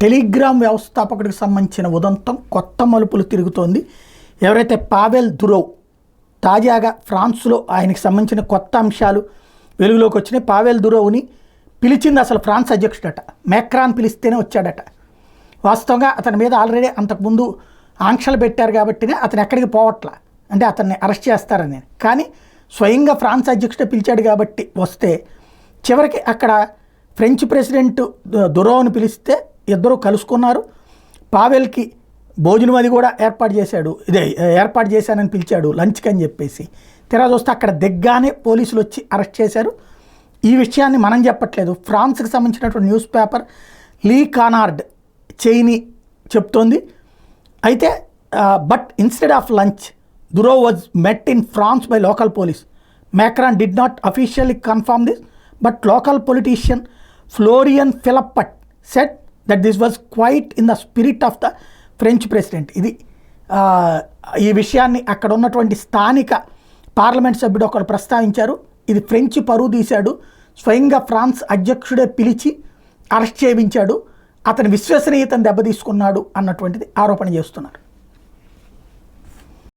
Telegram వ్యవస్థాపకుడికి సంబంధించిన ఉదంతం కొత్త మలుపులు తిరుగుతోంది. ఎవరైతే పావెల్ దురోవ్, తాజాగా ఫ్రాన్స్లో ఆయనకి సంబంధించిన కొత్త అంశాలు వెలుగులోకి వచ్చినాయి. పావెల్ దురోవ్ని పిలిచింది అసలు ఫ్రాన్స్ అధ్యక్షుడట, మేక్రాన్ పిలిస్తేనే వచ్చాడట. వాస్తవంగా అతని మీద ఆల్రెడీ అంతకుముందు ఆంక్షలు పెట్టారు కాబట్టినే అతను ఎక్కడికి పోవట్లా, అంటే అతన్ని అరెస్ట్ చేస్తారని. కానీ స్వయంగా ఫ్రాన్స్ అధ్యక్షుడే పిలిచాడు కాబట్టి వస్తే, చివరికి అక్కడ ఫ్రెంచ్ ప్రెసిడెంట్ దురోవ్ని పిలిస్తే ఇద్దరు కలుసుకున్నారు. పావెల్కి భోజనం అది కూడా ఏర్పాటు చేశానని పిలిచాడు లంచ్కి అని చెప్పేసి. తెరా చూస్తే అక్కడ దిగ్గానే పోలీసులు వచ్చి అరెస్ట్ చేశారు. ఈ విషయాన్ని మనం చెప్పట్లేదు, ఫ్రాన్స్కి సంబంధించినటువంటి న్యూస్ పేపర్ లీ కానార్డ్ చైనీ చెప్తోంది. అయితే but instead of lunch Durov was met in France by local police. Macron did not officially confirm this, but local politician Florian Philippot said that this was quite in the spirit of the French president. ఇది ఈ విషయాన్ని అక్కడ ఉన్నటువంటి స్థానిక parliament సభ్యుడు ఒకరు ప్రస్తావించారు. ఇది ఫ్రెంచ్ పరువు తీశాడు, స్వయంగా ఫ్రాన్స్ అధ్యక్షుడే పిలిచి అరెస్ట్ చేయించాడు, అతని విశ్వసనీయతను దెబ్బతీసుకున్నాడు అన్నటువంటిది ఆరోపణ చేస్తున్నారు.